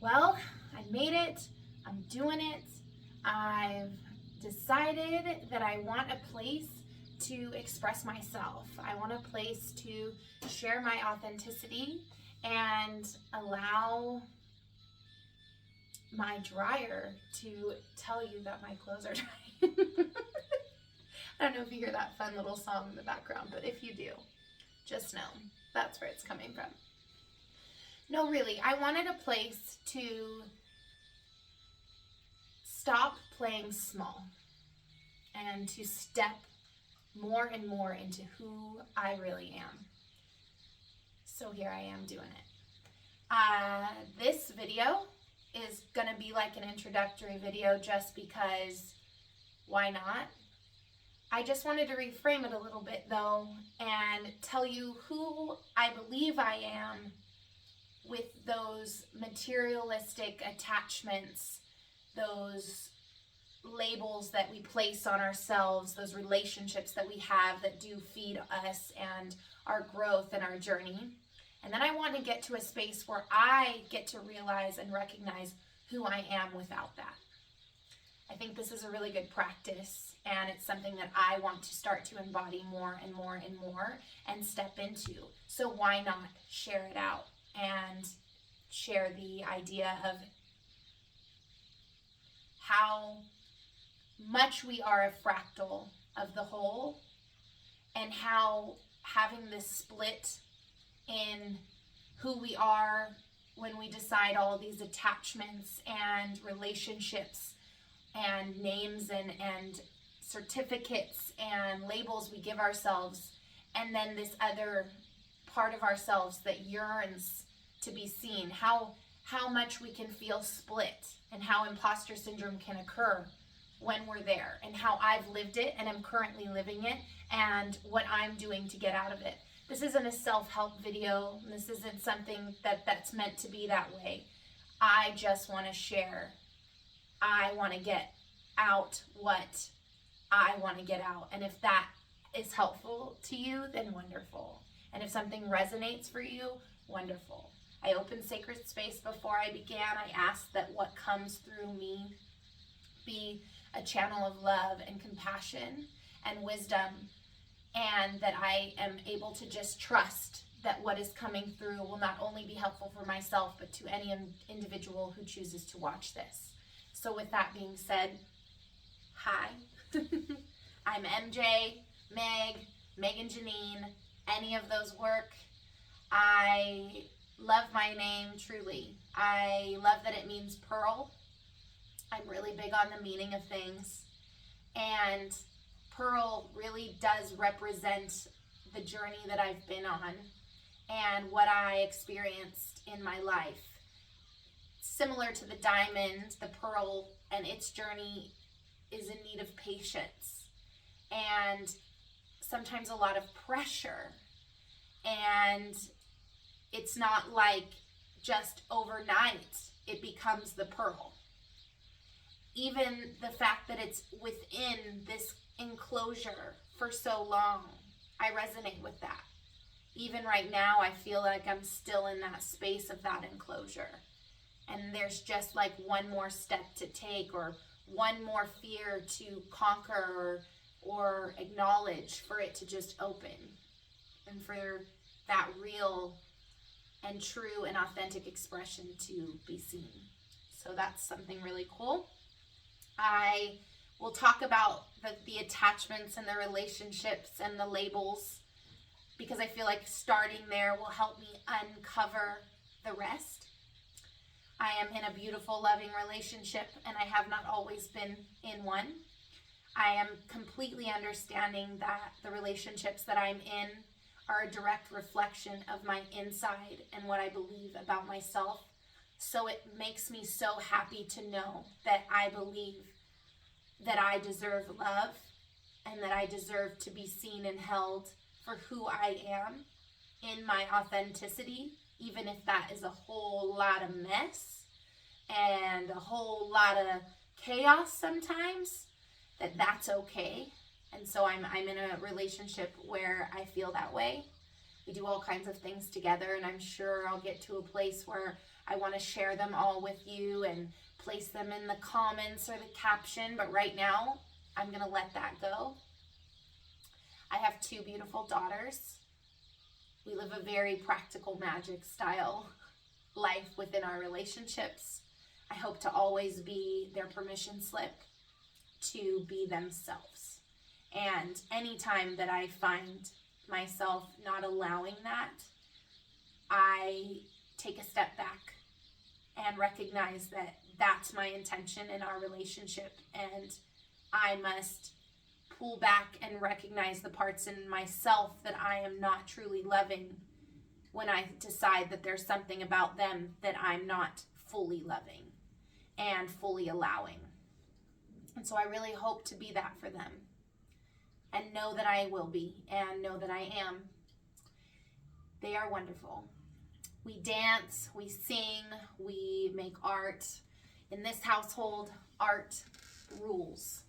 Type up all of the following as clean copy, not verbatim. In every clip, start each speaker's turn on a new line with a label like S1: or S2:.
S1: Well, I made it. I'm doing it. I've decided that I want a place to express myself. I want a place to share my authenticity and allow my dryer to tell you that my clothes are dry. I don't know if you hear that fun little song in the background, but if you do, just know that's where it's coming from. No, really, I wanted a place to stop playing small and to step more and more into who I really am. So here I am doing it. This video is gonna be like an introductory video just because why not? I just wanted to reframe it a little bit though and tell you who I believe I am with those materialistic attachments, those labels that we place on ourselves, those relationships that we have that do feed us and our growth and our journey. And then I want to get to a space where I get to realize and recognize who I am without that. I think this is a really good practice, and it's something that I want to start to embody more and more and more and step into. So why not share it out and share the idea of how much we are a fractal of the whole, and how having this split in who we are when we decide all these attachments and relationships and names and certificates and labels we give ourselves, and then this other part of ourselves that yearns to be seen, how much we can feel split and how imposter syndrome can occur when we're there, and how I've lived it and I'm currently living it and what I'm doing to get out of it. This isn't a self-help video. This isn't something that's meant to be that way. I just want to share. I want to get out what I want to get out. And if that is helpful to you, then wonderful. And if something resonates for you, wonderful. I opened sacred space before I began. I asked that what comes through me be a channel of love and compassion and wisdom, and that I am able to just trust that what is coming through will not only be helpful for myself, but to any individual who chooses to watch this. So with that being said, hi, I'm MJ, Meg, Megan Janine, any of those work. I love my name, truly. I love that it means pearl. I'm really big on the meaning of things. And pearl really does represent the journey that I've been on and what I experienced in my life. Similar to the diamond, the pearl and its journey is in need of patience and sometimes a lot of pressure. And it's not like just overnight it becomes the pearl. Even the fact that it's within this enclosure for so long, I resonate with that. Even right now, I feel like I'm still in that space of that enclosure. And there's just like one more step to take, or one more fear to conquer or acknowledge for it to just open. And for that real and true and authentic expression to be seen. So that's something really cool. I will talk about the attachments and the relationships and the labels, because I feel like starting there will help me uncover the rest. I am in a beautiful, loving relationship, and I have not always been in one. I am completely understanding that the relationships that I'm in are a direct reflection of my inside and what I believe about myself. So it makes me so happy to know that I believe that I deserve love and that I deserve to be seen and held for who I am in my authenticity, even if that is a whole lot of mess and a whole lot of chaos sometimes, that's okay. And so I'm in a relationship where I feel that way. We do all kinds of things together, and I'm sure I'll get to a place where I want to share them all with you and place them in the comments or the caption, but right now I'm going to let that go. I have 2 beautiful daughters. We live a very practical magic style life within our relationships. I hope to always be their permission slip to be themselves. And anytime that I find myself not allowing that, I take a step back and recognize that that's my intention in our relationship, and I must pull back and recognize the parts in myself that I am not truly loving when I decide that there's something about them that I'm not fully loving and fully allowing. And so I really hope to be that for them, and know that I will be, and know that I am. They are wonderful. We dance, we sing, we make art. In this household, art rules.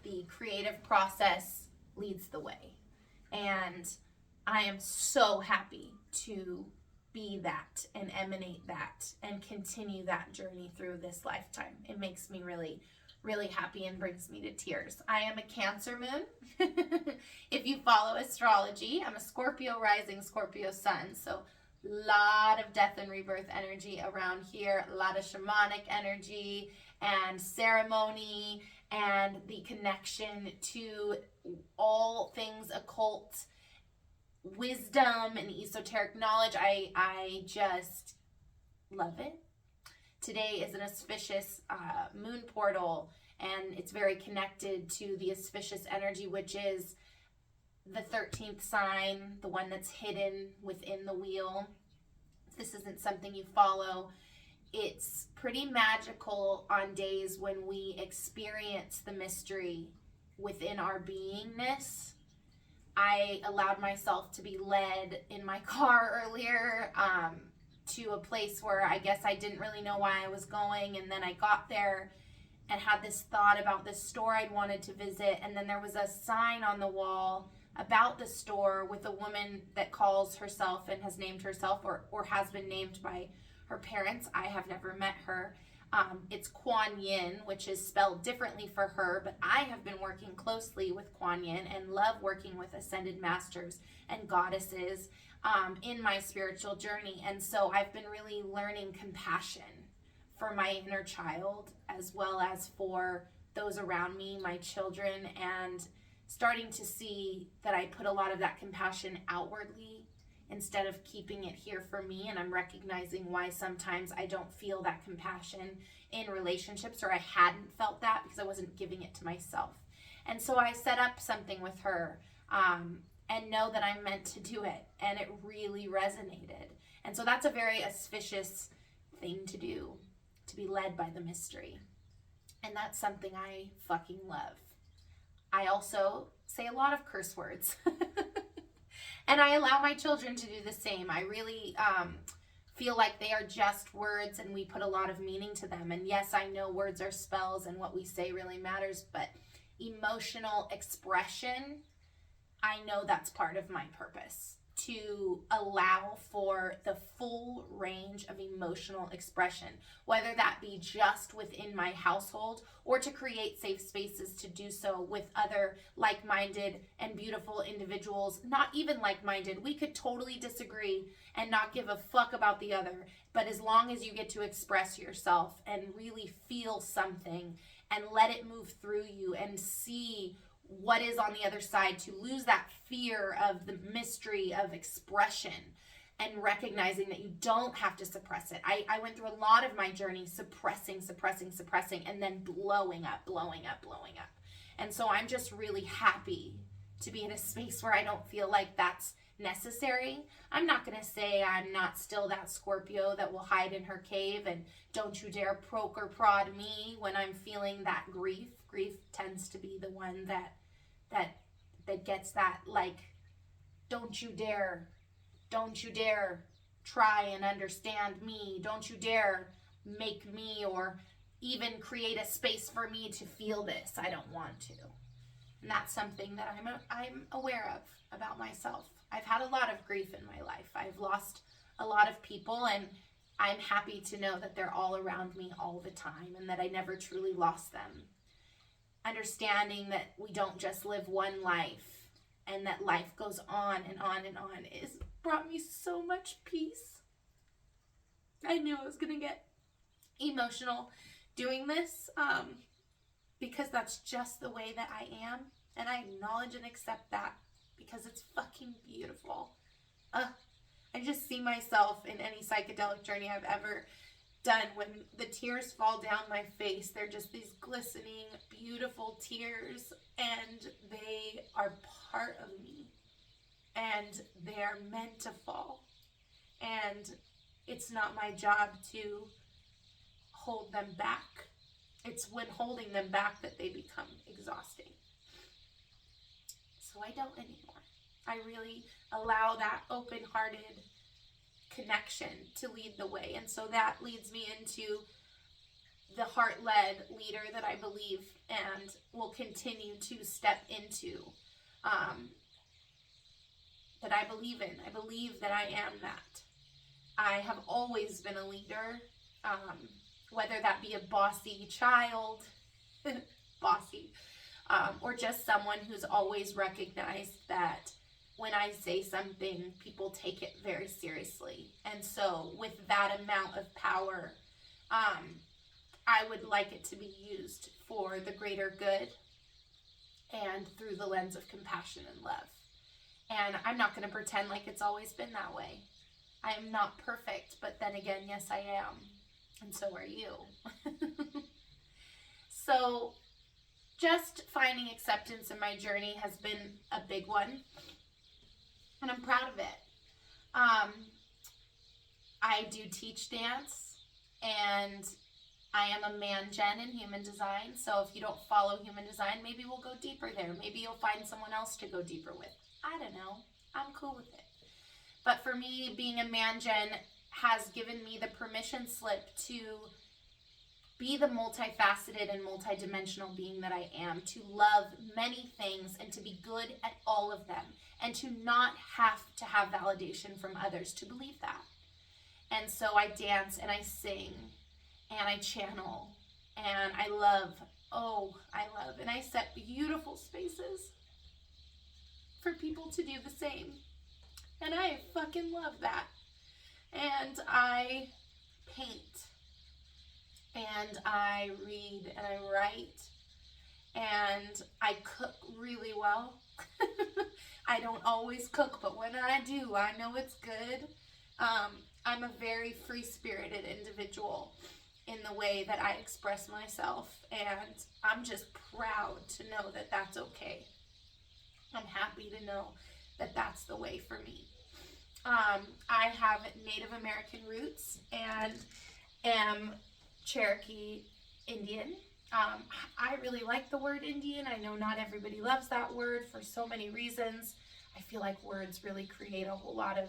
S1: The creative process leads the way. And I am so happy to be that and emanate that and continue that journey through this lifetime. It makes me really, really happy and brings me to tears. I am a Cancer moon. If you follow astrology, I'm a Scorpio rising, Scorpio sun. So a lot of death and rebirth energy around here, a lot of shamanic energy and ceremony and the connection to all things occult, wisdom and esoteric knowledge. I just love it. Today is an auspicious moon portal, and it's very connected to the auspicious energy, which is the 13th sign, the one that's hidden within the wheel. If this isn't something you follow, it's pretty magical on days when we experience the mystery within our beingness. I allowed myself to be led in my car earlier to a place where I guess I didn't really know why I was going, and then I got there and had this thought about this store I'd wanted to visit, and then there was a sign on the wall about the store with a woman that calls herself and has named herself or has been named by her parents. I have never met her. It's Kuan Yin, which is spelled differently for her, but I have been working closely with Kuan Yin and love working with ascended masters and goddesses in my spiritual journey. And so I've been really learning compassion for my inner child as well as for those around me, my children, and starting to see that I put a lot of that compassion outwardly instead of keeping it here for me. And I'm recognizing why sometimes I don't feel that compassion in relationships, or I hadn't felt that because I wasn't giving it to myself. And so I set up something with her and know that I'm meant to do it. And it really resonated. And so that's a very auspicious thing to do, to be led by the mystery. And that's something I fucking love. I also say a lot of curse words. And I allow my children to do the same. I really feel like they are just words, and we put a lot of meaning to them. And yes, I know words are spells and what we say really matters, but emotional expression, I know that's part of my purpose, to allow for the full range of emotional expression, whether that be just within my household or to create safe spaces to do so with other like-minded and beautiful individuals. Not even like-minded. We could totally disagree and not give a fuck about the other, but as long as you get to express yourself and really feel something and let it move through you and see what is on the other side, to lose that fear of the mystery of expression and recognizing that you don't have to suppress it. I went through a lot of my journey suppressing, and then blowing up. And so I'm just really happy to be in a space where I don't feel like that's necessary. I'm not going to say I'm not still that Scorpio that will hide in her cave and don't you dare poke or prod me when I'm feeling that grief. Grief tends to be the one that gets that, like, don't you dare try and understand me, don't you dare make me or even create a space for me to feel this. I don't want to. And that's something that I'm aware of about myself. I've had a lot of grief in my life. I've lost a lot of people, and I'm happy to know that they're all around me all the time and that I never truly lost them. Understanding that we don't just live one life and that life goes on and on and on is brought me so much peace. I knew I was going to get emotional doing this because that's just the way that I am, and I acknowledge and accept that because it's fucking beautiful. I just see myself in any psychedelic journey I've ever done. When the tears fall down my face, they're just these glistening, beautiful tears, and they are part of me, and they are meant to fall, and it's not my job to hold them back. It's when holding them back that they become exhausting. So I don't anymore. I really allow that open-hearted connection to lead the way. And so that leads me into the heart-led leader that I believe and will continue to step into, that I believe in. I believe that I am that. I have always been a leader, whether that be a bossy child, bossy, or just someone who's always recognized that when I say something, people take it very seriously. And so with that amount of power, I would like it to be used for the greater good and through the lens of compassion and love. And I'm not going to pretend like it's always been that way. I am not perfect, but then again, yes, I am. And so are you. So just finding acceptance in my journey has been a big one. And I'm proud of it. I do teach dance, and I am a Mangen in human design. So if you don't follow human design, maybe we'll go deeper there. Maybe you'll find someone else to go deeper with. I don't know. I'm cool with it. But for me, being a Mangen has given me the permission slip to be the multifaceted and multidimensional being that I am, to love many things and to be good at all of them, and to not have to have validation from others to believe that. And so I dance and I sing and I channel and I love, and I set beautiful spaces for people to do the same. And I fucking love that. And I paint, and I read, and I write, and I cook really well. I don't always cook, but when I do, I know it's good. I'm a very free-spirited individual in the way that I express myself, and I'm just proud to know that that's okay. I'm happy to know that that's the way for me. I have Native American roots and am Cherokee Indian. I really like the word Indian. I know not everybody loves that word for so many reasons. I feel like words really create a whole lot of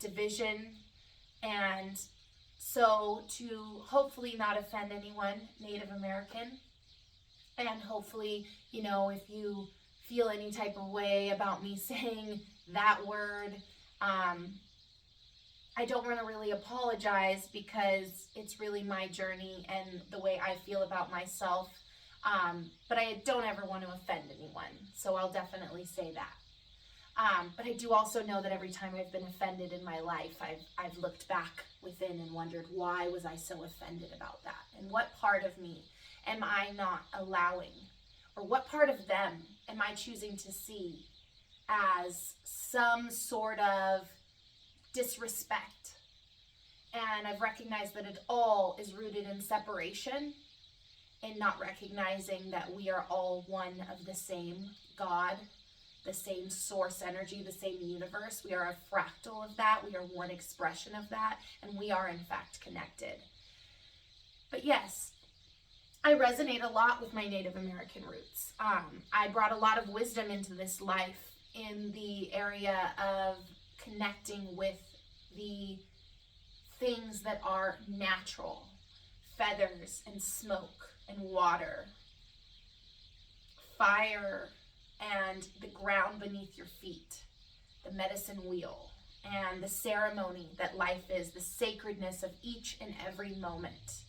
S1: division. And so to hopefully not offend anyone, Native American, and hopefully, if you feel any type of way about me saying that word, I don't want to really apologize because it's really my journey and the way I feel about myself. But I don't ever want to offend anyone. So I'll definitely say that. But I do also know that every time I've been offended in my life, I've looked back within and wondered, why was I so offended about that? And what part of me am I not allowing? Or what part of them am I choosing to see as some sort of disrespect? And I've recognized that it all is rooted in separation and not recognizing that we are all one of the same God, the same source energy, the same universe. We are a fractal of that. We are one expression of that, and we are in fact connected. But yes, I resonate a lot with my Native American roots. I brought a lot of wisdom into this life in the area of connecting with the things that are natural, feathers and smoke and water, fire and the ground beneath your feet, the medicine wheel, and the ceremony that life is, the sacredness of each and every moment.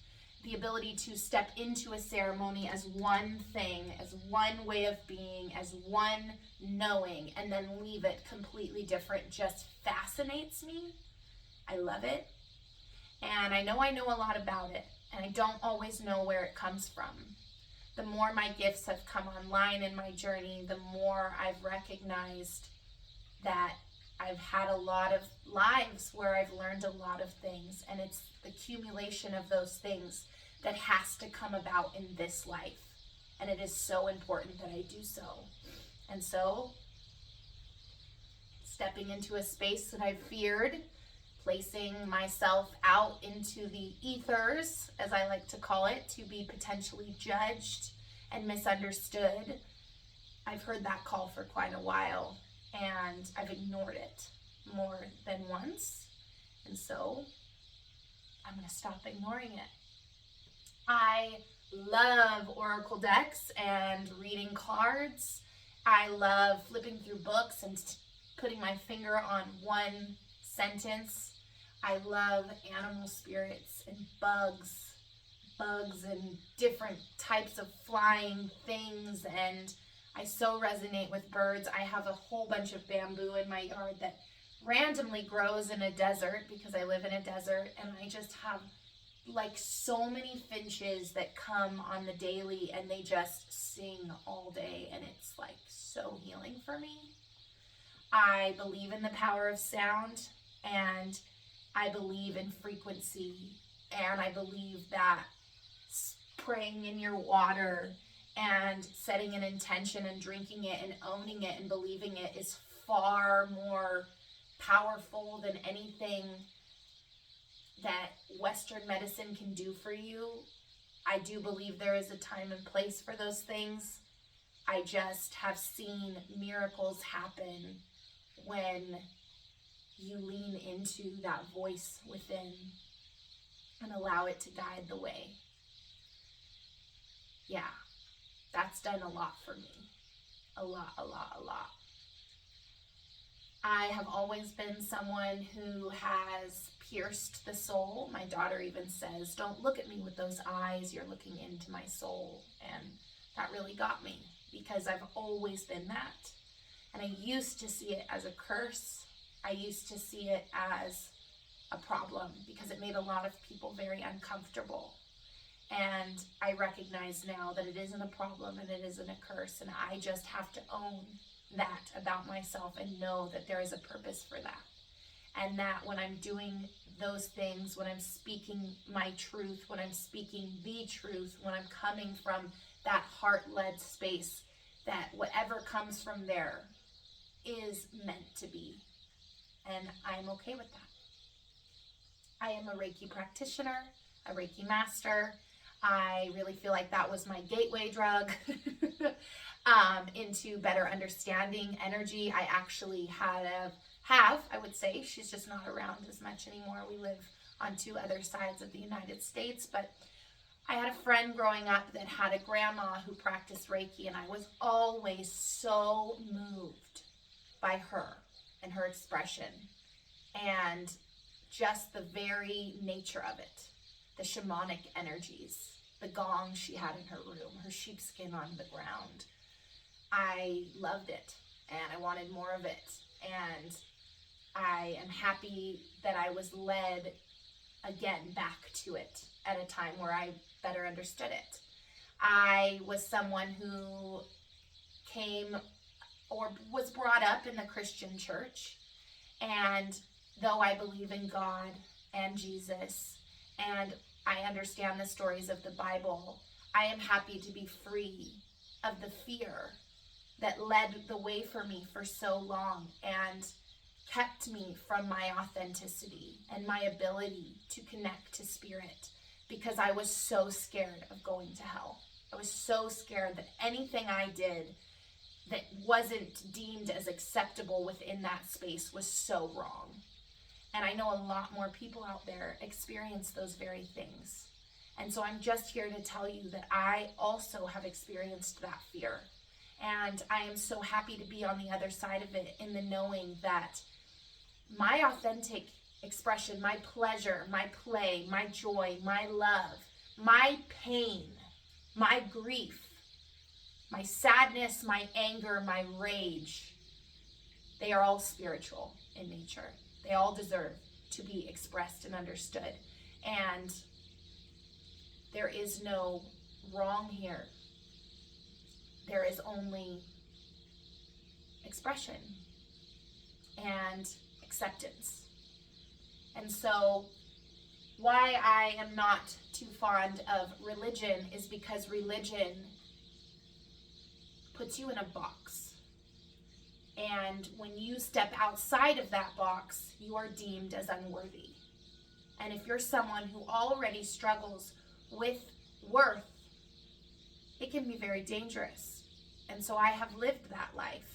S1: The ability to step into a ceremony as one thing, as one way of being, as one knowing, and then leave it completely different just fascinates me. I love it. And I know a lot about it, and I don't always know where it comes from. The more my gifts have come online in my journey, the more I've recognized that I've had a lot of lives where I've learned a lot of things, and it's the accumulation of those things that has to come about in this life. And it is so important that I do so. And so, stepping into a space that I've feared, placing myself out into the ethers, as I like to call it, to be potentially judged and misunderstood. I've heard that call for quite a while, and I've ignored it more than once. And so I'm going to stop ignoring it. I love oracle decks and reading cards. I love flipping through books and putting my finger on one sentence. I love animal spirits and bugs and different types of flying things, and I so resonate with birds. I have a whole bunch of bamboo in my yard that randomly grows in a desert because I live in a desert, and I just have like so many finches that come on the daily, and they just sing all day, and it's like so healing for me. I believe in the power of sound, and I believe in frequency, and I believe that spraying in your water and setting an intention and drinking it and owning it and believing it is far more powerful than anything that Western medicine can do for you. I do believe there is a time and place for those things. I just have seen miracles happen when you lean into that voice within and allow it to guide the way. Yeah, that's done a lot for me. A lot. I have always been someone who has pierced the soul. My daughter even says, "Don't look at me with those eyes, you're looking into my soul." And that really got me because I've always been that. And I used to see it as a curse. I used to see it as a problem because it made a lot of people very uncomfortable. And I recognize now that it isn't a problem and it isn't a curse, and I just have to own that about myself and know that there is a purpose for that. And that when I'm doing those things, when I'm speaking my truth, when I'm speaking the truth, when I'm coming from that heart-led space, that whatever comes from there is meant to be. And I'm okay with that. I am a Reiki practitioner, a Reiki Master. I really feel like that was my gateway drug into better understanding energy. I actually have, I would say, she's just not around as much anymore. We live on two other sides of the United States, but I had a friend growing up that had a grandma who practiced Reiki, and I was always so moved by her and her expression and just the very nature of it. The shamanic energies, the gong she had in her room, her sheepskin on the ground. I loved it and I wanted more of it. And I am happy that I was led again back to it at a time where I better understood it. I was someone who came or was brought up in the Christian church, and though I believe in God and Jesus and I understand the stories of the Bible, I am happy to be free of the fear that led the way for me for so long and kept me from my authenticity and my ability to connect to spirit, because I was so scared of going to hell. I was so scared that anything I did that wasn't deemed as acceptable within that space was so wrong. And I know a lot more people out there experience those very things. And so I'm just here to tell you that I also have experienced that fear. And I am so happy to be on the other side of it, in the knowing that my authentic expression, my pleasure, my play, my joy, my love, my pain, my grief, my sadness, my anger, my rage, they are all spiritual in nature. They all deserve to be expressed and understood. And there is no wrong here. There is only expression and acceptance. And so why I am not too fond of religion is because religion puts you in a box. And when you step outside of that box, you are deemed as unworthy. And if you're someone who already struggles with worth, it can be very dangerous. And so I have lived that life.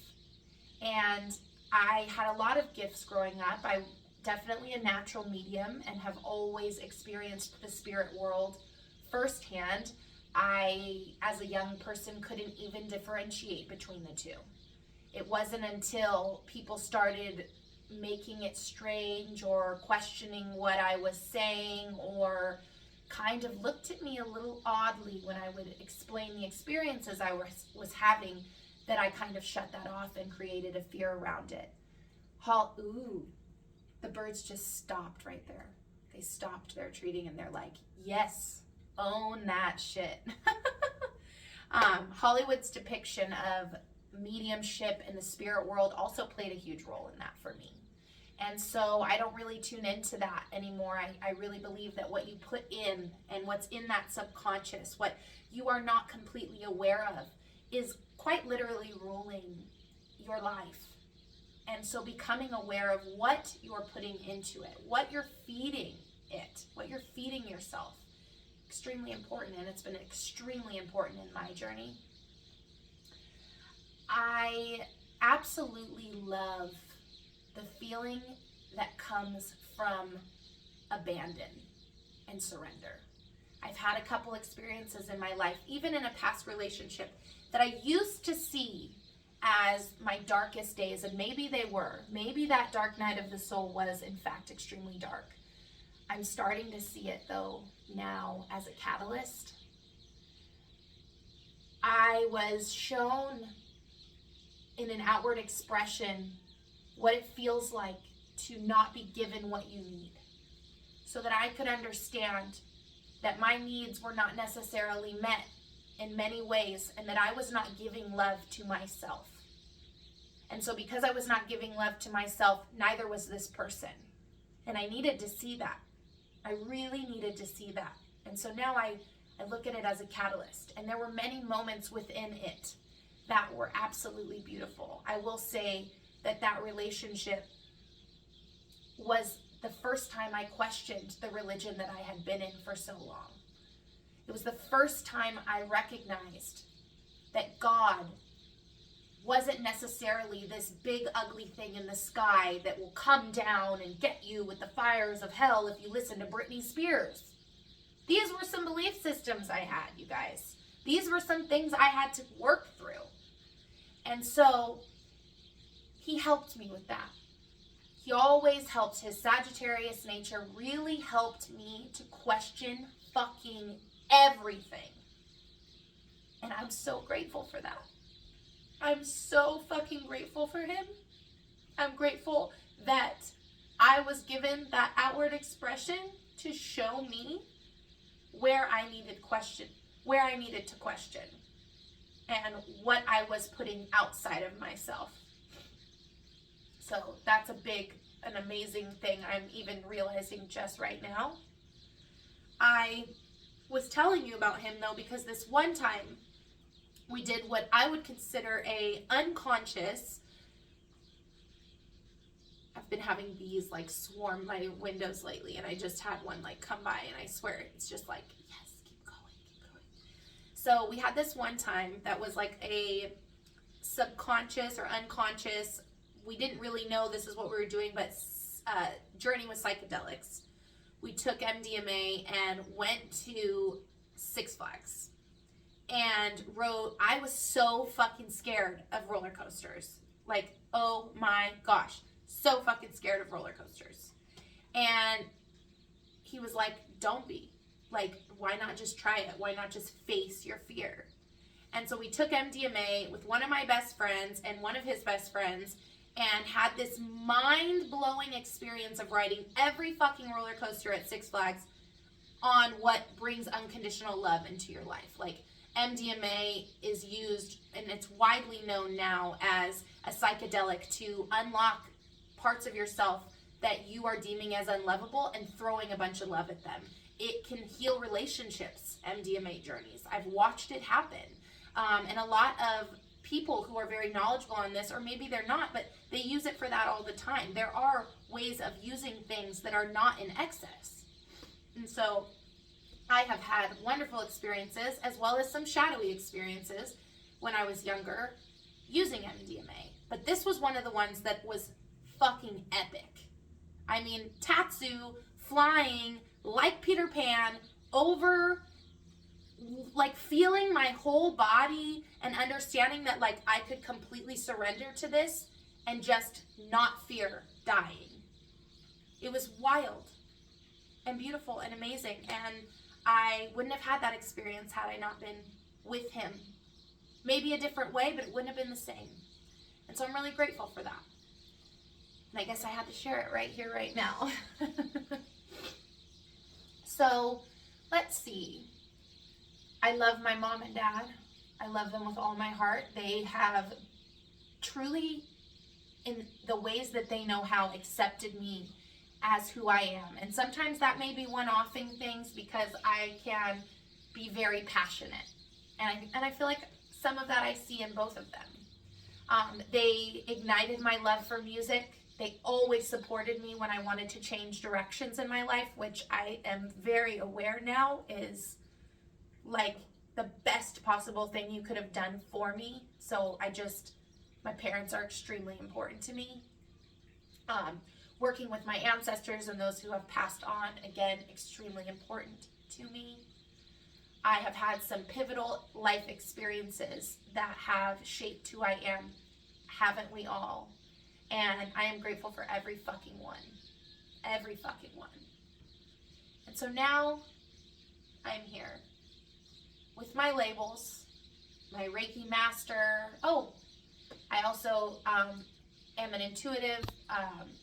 S1: And I had a lot of gifts growing up. I definitely a natural medium and have always experienced the spirit world firsthand. I, as a young person, couldn't even differentiate between the two. It wasn't until people started making it strange or questioning what I was saying, or kind of looked at me a little oddly when I would explain the experiences I was having, that I kind of shut that off and created a fear around it. Ooh, the birds just stopped right there. They stopped their treating and they're like, yes, own that shit. Hollywood's depiction of mediumship in the spirit world also played a huge role in that for me. And so I don't really tune into that anymore. I really believe that what you put in and what's in that subconscious, what you are not completely aware of, is quite literally ruling your life. And so becoming aware of what you're putting into it, what you're feeding it, what you're feeding yourself, extremely important. And it's been extremely important in my journey. I absolutely love the feeling that comes from abandon and surrender. I've had a couple experiences in my life, even in a past relationship, that I used to see as my darkest days, and maybe they were. Maybe that dark night of the soul was, in fact, extremely dark. I'm starting to see it, though, now as a catalyst. I was shown in an outward expression what it feels like to not be given what you need, so that I could understand that my needs were not necessarily met in many ways, and that I was not giving love to myself. And so because I was not giving love to myself, neither was this person. And I needed to see that. I really needed to see that. And so now I look at it as a catalyst. And there were many moments within it that were absolutely beautiful. I will say that relationship was the first time I questioned the religion that I had been in for so long. It was the first time I recognized that God wasn't necessarily this big ugly thing in the sky that will come down and get you with the fires of hell if you listen to Britney Spears. These were some belief systems I had, you guys. These were some things I had to work through. And so he helped me with that. He always helped. His Sagittarius nature really helped me to question fucking everything. And I'm so grateful for that. I'm so fucking grateful for him. I'm grateful that I was given that outward expression to show me where I needed to question, and what I was putting outside of myself. So that's an amazing thing I'm even realizing just right now. I was telling you about him though, because this one time we did what I would consider a unconscious. I've been having bees like swarm my windows lately, and I just had one like come by, and I swear it's just like, yes, keep going, keep going. So we had this one time that was like a subconscious or unconscious, we didn't really know this is what we were doing, but journey with psychedelics. We took MDMA and went to Six Flags. and wrote, I was so fucking scared of roller coasters. Like, oh my gosh, so fucking scared of roller coasters. And he was like, don't be. Like, why not just try it? Why not just face your fear? And so we took MDMA with one of my best friends and one of his best friends and had this mind-blowing experience of riding every fucking roller coaster at Six Flags on what brings unconditional love into your life. Like, MDMA is used, and it's widely known now as a psychedelic to unlock parts of yourself that you are deeming as unlovable and throwing a bunch of love at them. It can heal relationships, MDMA journeys. I've watched it happen. And a lot of people who are very knowledgeable on this, or maybe they're not, but they use it for that all the time. There are ways of using things that are not in excess. And so I have had wonderful experiences as well as some shadowy experiences when I was younger using MDMA. But this was one of the ones that was fucking epic. I mean, Tatsu flying like Peter Pan over, like feeling my whole body and understanding that like I could completely surrender to this and just not fear dying. It was wild and beautiful and amazing, and I wouldn't have had that experience had I not been with him. Maybe a different way, but it wouldn't have been the same. And so I'm really grateful for that. And I guess I had to share it right here, right now. So let's see. I love my mom and dad. I love them with all my heart. They have truly, in the ways that they know how, accepted me as who I am. And sometimes that may be one-offing things because I can be very passionate. And I feel like some of that I see in both of them. They ignited my love for music. They always supported me when I wanted to change directions in my life, which I am very aware now is like the best possible thing you could have done for me. So my parents are extremely important to me. Working with my ancestors and those who have passed on, again, extremely important to me. I have had some pivotal life experiences that have shaped who I am, haven't we all? And I am grateful for every fucking one. Every fucking one. And so now I'm here with my labels, my Reiki Master. Oh, I also am an intuitive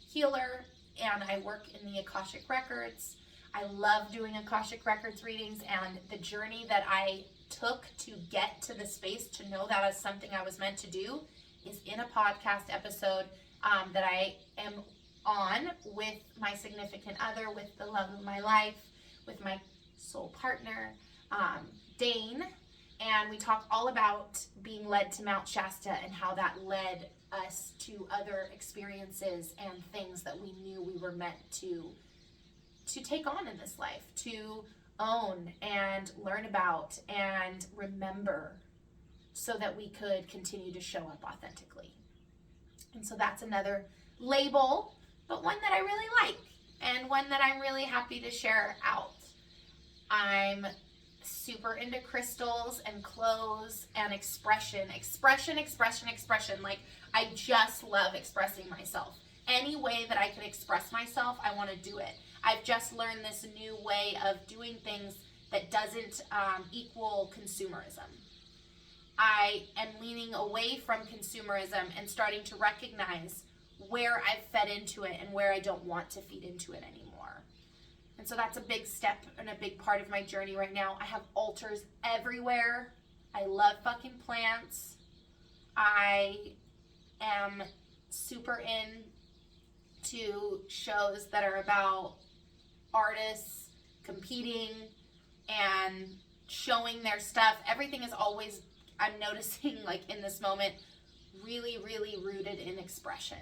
S1: healer, and I work in the Akashic Records. I love doing Akashic Records readings, and the journey that I took to get to the space to know that was something I was meant to do is in a podcast episode that I am on with my significant other, with the love of my life, with my soul partner, Dane, and we talk all about being led to Mount Shasta and how that led us to other experiences and things that we knew we were meant to take on in this life, to own and learn about and remember so that we could continue to show up authentically. And so that's another label, but one that I really like and one that I'm really happy to share out. I'm super into crystals and clothes and expression. Like, I just love expressing myself. Any way that I can express myself, I want to do it. I've just learned this new way of doing things that doesn't equal consumerism. I am leaning away from consumerism and starting to recognize where I've fed into it and where I don't want to feed into it anymore. And so that's a big step and a big part of my journey right now. I have altars everywhere. I love fucking plants. I am super into shows that are about artists competing and showing their stuff. Everything is always, I'm noticing, like in this moment, really, really rooted in expression.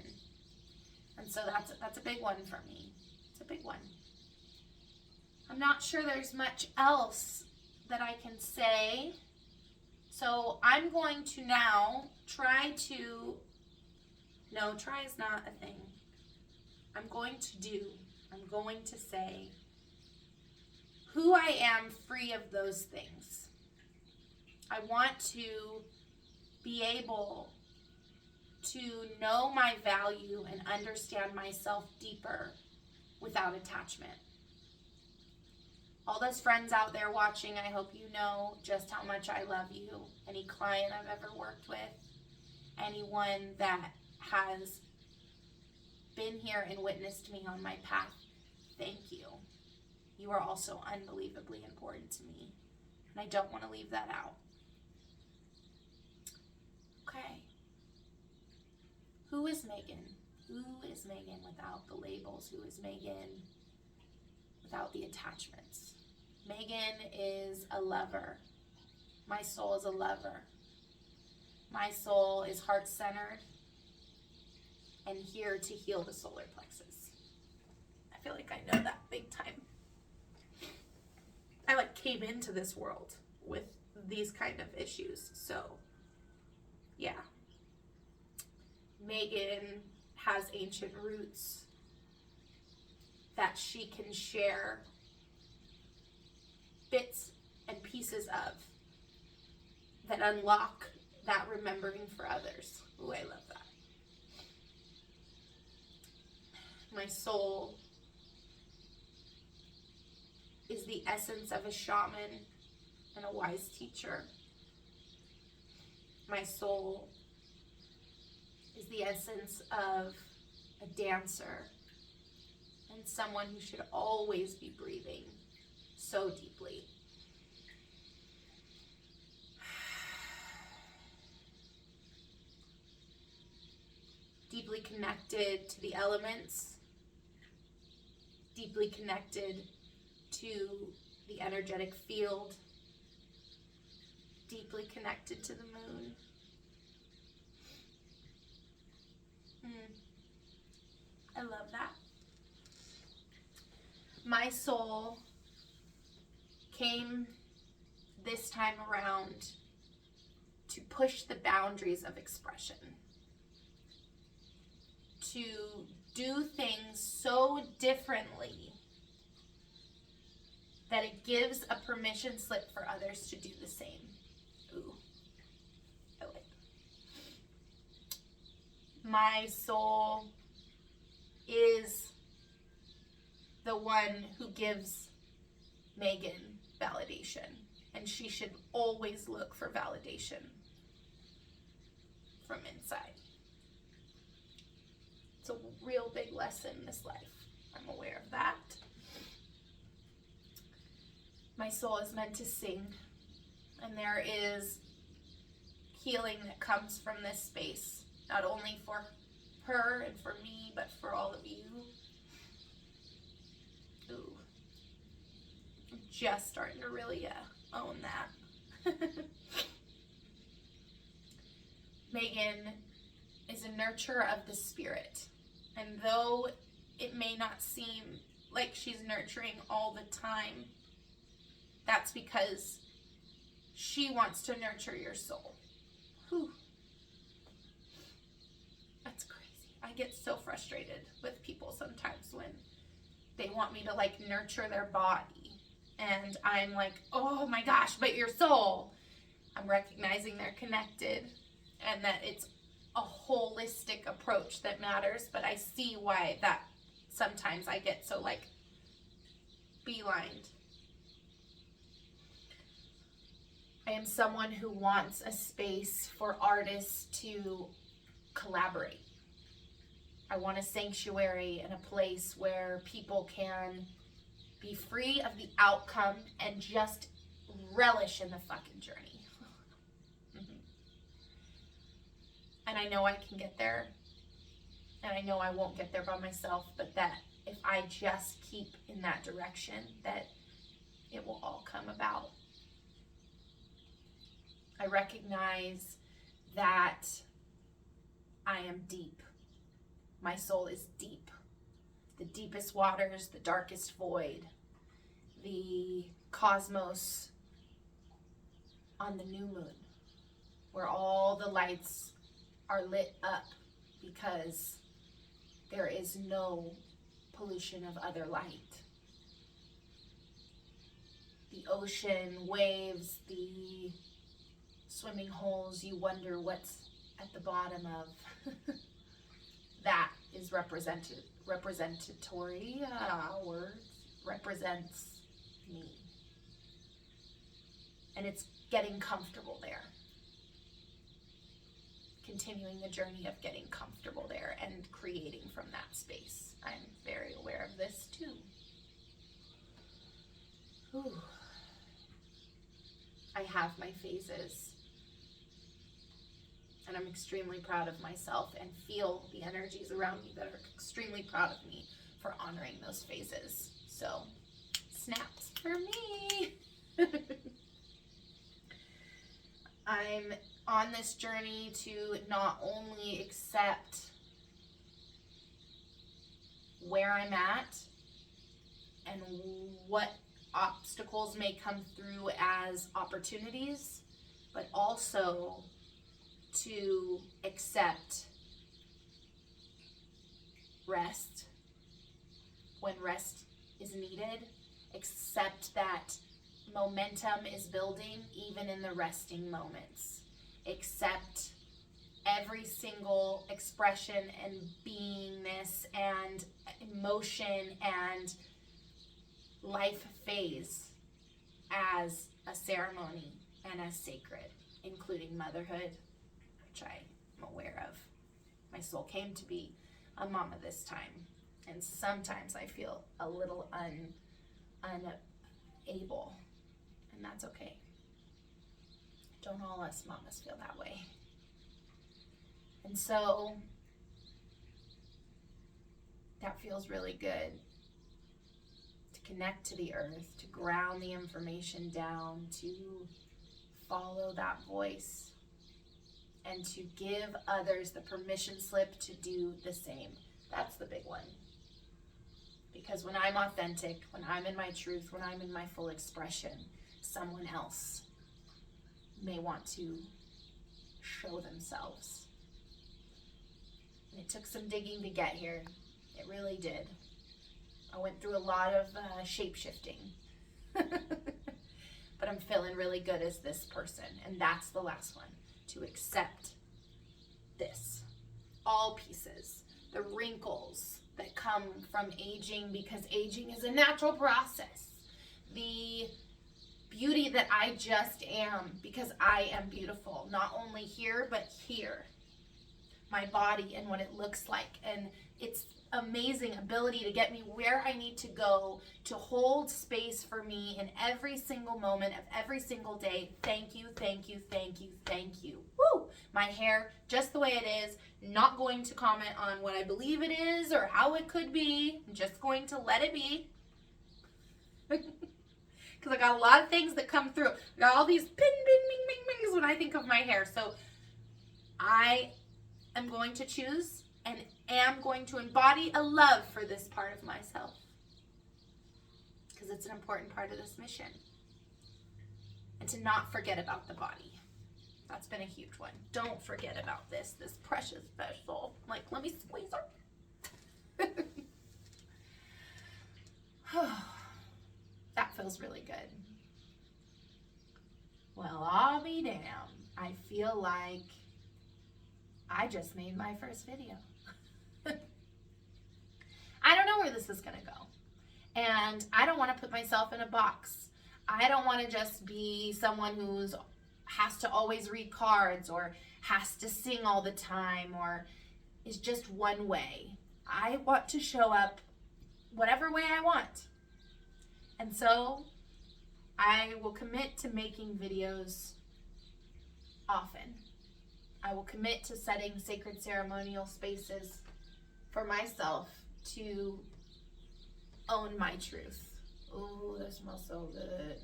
S1: And so that's a big one for me. It's a big one. I'm not sure there's much else that I can say. So I'm going to now try is not a thing. I'm going to say who I am free of those things. I want to be able to know my value and understand myself deeper without attachment. All those friends out there watching, I hope you know just how much I love you. Any client I've ever worked with, anyone that has been here and witnessed me on my path, thank you. You are also unbelievably important to me, and I don't want to leave that out. Okay. Who is Megan? Who is Megan without the labels? Who is Megan without the attachments? Megan is a lover. My soul is a lover. My soul is heart-centered and here to heal the solar plexus. I feel like I know that big time. I came into this world with these kind of issues. So, yeah. Megan has ancient roots that she can share bits and pieces of that unlock that remembering for others. Ooh, I love that. My soul is the essence of a shaman and a wise teacher. My soul is the essence of a dancer and someone who should always be breathing so deeply. Deeply connected to the elements, deeply connected to the energetic field, deeply connected to the moon. I love that. My soul came this time around to push the boundaries of expression, to do things so differently that it gives a permission slip for others to do the same. Ooh, I like that. My soul is the one who gives Megan validation, and she should always look for validation from inside. It's a real big lesson in this life. I'm aware of that. My soul is meant to sing, and there is healing that comes from this space, not only for her and for me, but for all of you. Ooh. I'm just starting to really own that. Megan is a nurturer of the spirit, and though it may not seem like she's nurturing all the time, that's because she wants to nurture your soul. Whew. That's crazy. I get so frustrated with people sometimes when they want me to nurture their body, and I'm like, oh my gosh, but your soul. I'm recognizing they're connected and that it's a holistic approach that matters, but I see why that sometimes I get so beelined. I am someone who wants a space for artists to collaborate. I want a sanctuary and a place where people can be free of the outcome and just relish in the fucking journey. And I know I can get there, and I know I won't get there by myself, but that if I just keep in that direction, that it will all come about. I recognize that I am deep. My soul is deep. The deepest waters, the darkest void, the cosmos on the new moon, where all the lights are lit up because there is no pollution of other light. The ocean, waves, the swimming holes, you wonder what's at the bottom of. That is representatory words, represents me. And it's getting comfortable there. Continuing the journey of getting comfortable there and creating from that space. I'm very aware of this too. Whew. I have my phases. And I'm extremely proud of myself and feel the energies around me that are extremely proud of me for honoring those phases. So, snaps for me. I'm on this journey to not only accept where I'm at and what obstacles may come through as opportunities, but also to accept rest when rest is needed, accept that momentum is building even in the resting moments, accept every single expression and beingness and emotion and life phase as a ceremony and as sacred, including motherhood, which I'm aware of. My soul came to be a mama this time, and sometimes I feel a little unable, and that's okay. Don't all us mamas feel that way. And so that feels really good, to connect to the earth, to ground the information down, to follow that voice, and to give others the permission slip to do the same. That's the big one. Because when I'm authentic, when I'm in my truth, when I'm in my full expression, someone else may want to show themselves. And it took some digging to get here. It really did. I went through a lot of shape-shifting. But I'm feeling really good as this person. And that's the last one. To accept this. All pieces. The wrinkles that come from aging, because aging is a natural process. The beauty that I just am, because I am beautiful. Not only here, but here. My body and what it looks like. And it's amazing ability to get me where I need to go, to hold space for me in every single moment of every single day. Thank you, thank you, thank you, thank you. Woo! My hair, just the way it is. Not going to comment on what I believe it is or how it could be. I'm just going to let it be. Because I got a lot of things that come through. I got all these ping, bing, bing, bings when I think of my hair. So I am going to choose and am going to embody a love for this part of myself, because it's an important part of this mission. And to not forget about the body. That's been a huge one. Don't forget about this precious vessel. Like, let me squeeze her. That feels really good. Well, I'll be damned. I feel like I just made my first video. I don't know where this is going to go. And I don't want to put myself in a box. I don't want to just be someone who's has to always read cards or has to sing all the time or is just one way. I want to show up whatever way I want. And so I will commit to making videos often. I will commit to setting sacred ceremonial spaces for myself to own my truth. Oh, that smells so good.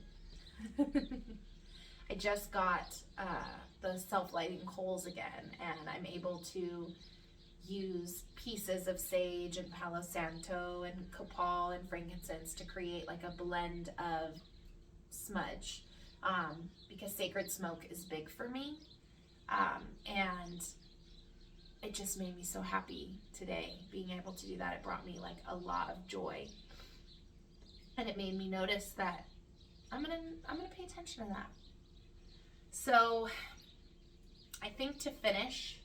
S1: I just got the self-lighting coals again, and I'm able to use pieces of sage and Palo Santo and copal and frankincense to create like a blend of smudge, because sacred smoke is big for me. And it just made me so happy today being able to do that. It brought me like a lot of joy, and it made me notice that I'm gonna pay attention to that. So I think to finish,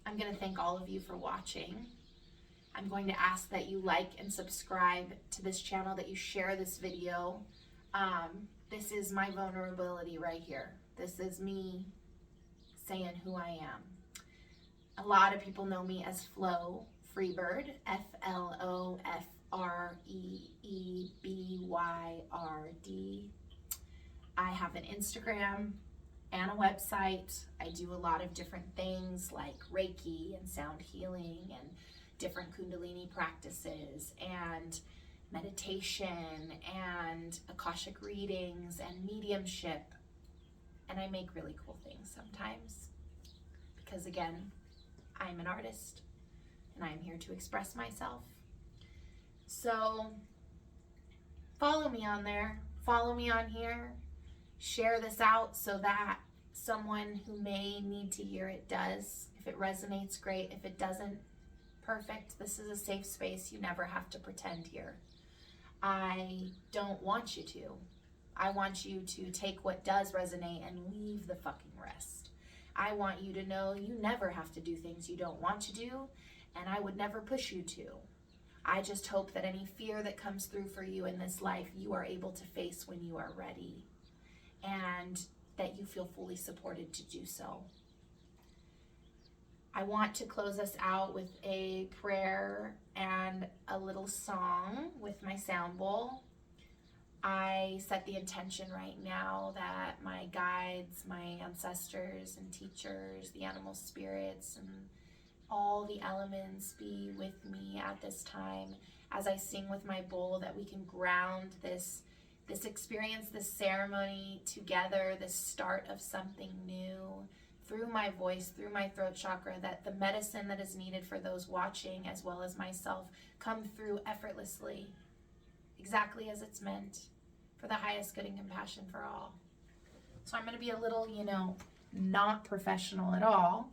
S1: I'm going to thank all of you for watching. I'm going to ask that you like and subscribe to this channel, that you share this video. This is my vulnerability right here. This is me saying who I am. A lot of people know me as Flo Freebird, FLOFREEBYRD. I have an Instagram and a website. I do a lot of different things like Reiki and sound healing and different Kundalini practices and meditation and Akashic readings and mediumship. And I make really cool things sometimes because, again, I'm an artist and I'm here to express myself. So follow me on there, follow me on here, share this out so that someone who may need to hear it does. If it resonates, great. If it doesn't, perfect. This is a safe space. You never have to pretend here. I don't want you to. I want you to take what does resonate and leave the fucking rest. I want you to know you never have to do things you don't want to do, and I would never push you to. I just hope that any fear that comes through for you in this life, you are able to face when you are ready, and that you feel fully supported to do so. I want to close us out with a prayer and a little song with my sound bowl. I set the intention right now that my guides, my ancestors and teachers, the animal spirits, and all the elements be with me at this time as I sing with my bowl, that we can ground this experience, this ceremony together, this start of something new, through my voice, through my throat chakra, that the medicine that is needed for those watching as well as myself come through effortlessly, exactly as it's meant, for the highest good and compassion for all. So I'm going to be a little, not professional at all.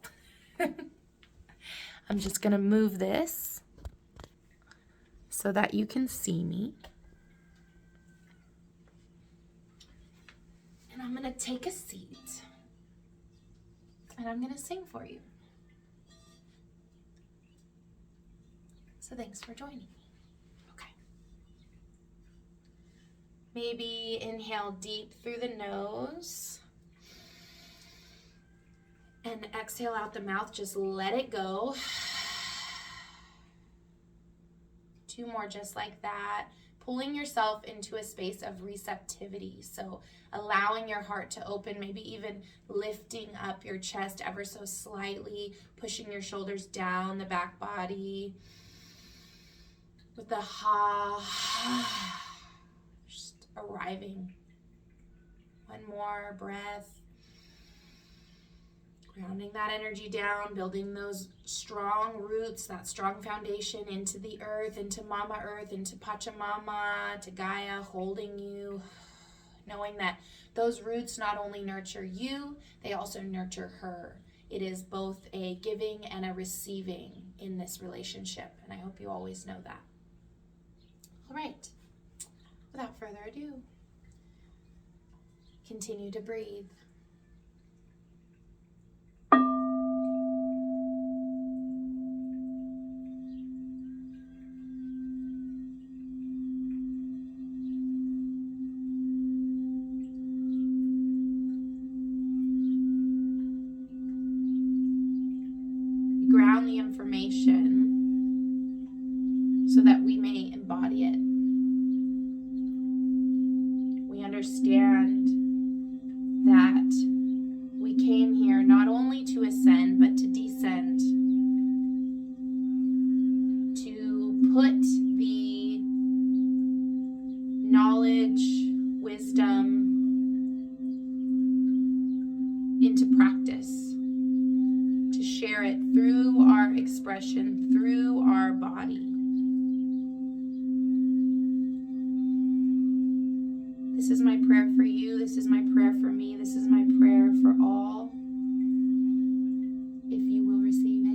S1: I'm just going to move this so that you can see me. And I'm going to take a seat. And I'm going to sing for you. So thanks for joining me. Okay. Maybe inhale deep through the nose. And exhale out the mouth. Just let it go. 2 more just like that. Pulling yourself into a space of receptivity. So allowing your heart to open, maybe even lifting up your chest ever so slightly, pushing your shoulders down the back body. With the ha, just arriving. One more breath. Grounding that energy down, building those strong roots, that strong foundation into the earth, into Mama Earth, into Pachamama, to Gaia, holding you. Knowing that those roots not only nurture you, they also nurture her. It is both a giving and a receiving in this relationship, and I hope you always know that. All right, without further ado, continue to breathe. Ground the information so that we may embody it. We understand that we came here not only to ascend but to descend, to put the knowledge, wisdom into practice, to share it through our expression, through our body. This is my prayer for you. This is my prayer for me. This is my prayer for all. If you will receive it.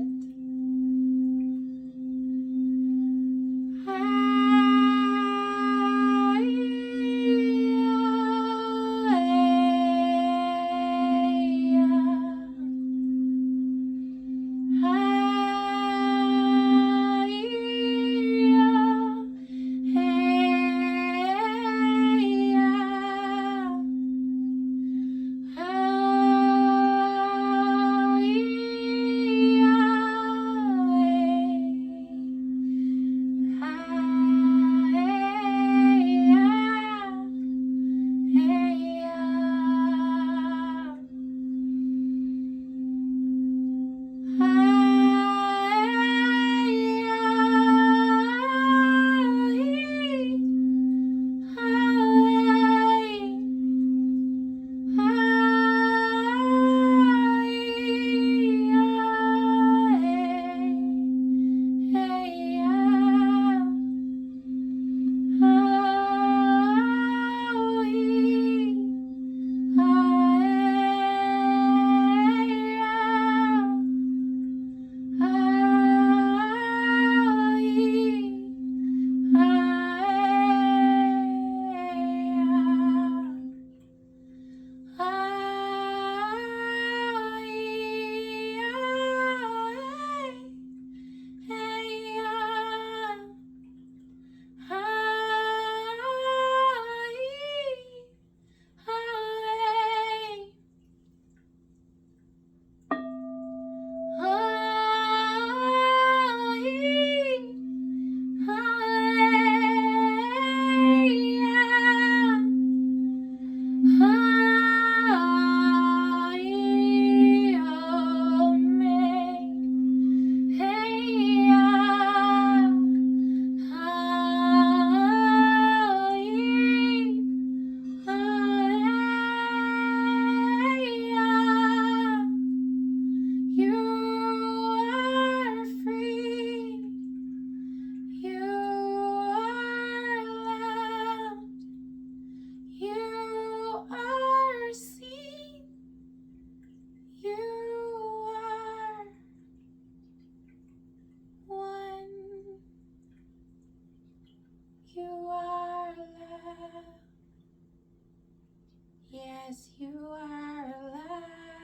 S1: Yes, you are allowed.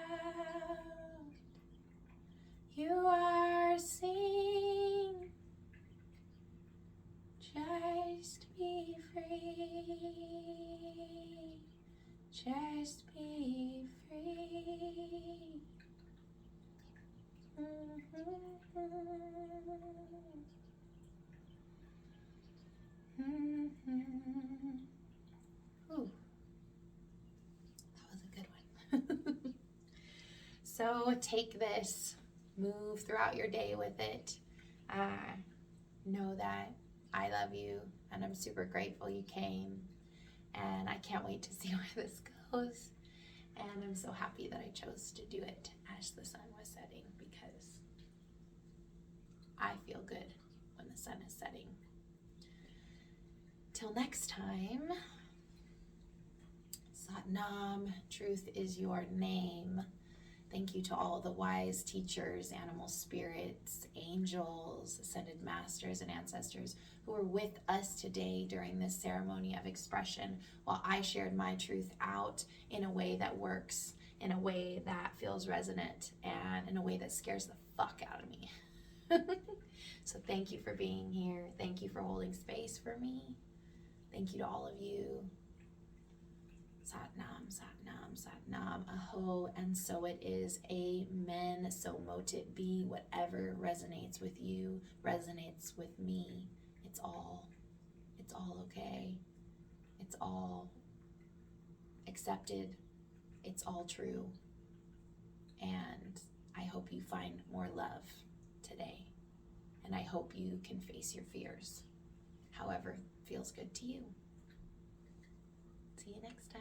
S1: You are seen. Just be free. Just be free. Ooh, that was a good one. So take this, move throughout your day with it. Know that I love you and I'm super grateful you came. And I can't wait to see where this goes. And I'm so happy that I chose to do it as the sun was setting, because I feel good when the sun is setting. Till next time, Sat Nam, truth is your name. Thank you to all the wise teachers, animal spirits, angels, ascended masters, and ancestors who were with us today during this ceremony of expression while I shared my truth out in a way that works, in a way that feels resonant, and in a way that scares the fuck out of me. So thank you for being here. Thank you for holding space for me. Thank you to all of you. Sat Nam, Sat Nam, Sat Nam, Aho, and so it is. Amen. So mote it be. Whatever resonates with you resonates with me. It's all okay. It's all accepted. It's all true. And I hope you find more love today. And I hope you can face your fears, however feels good to you. See you next time.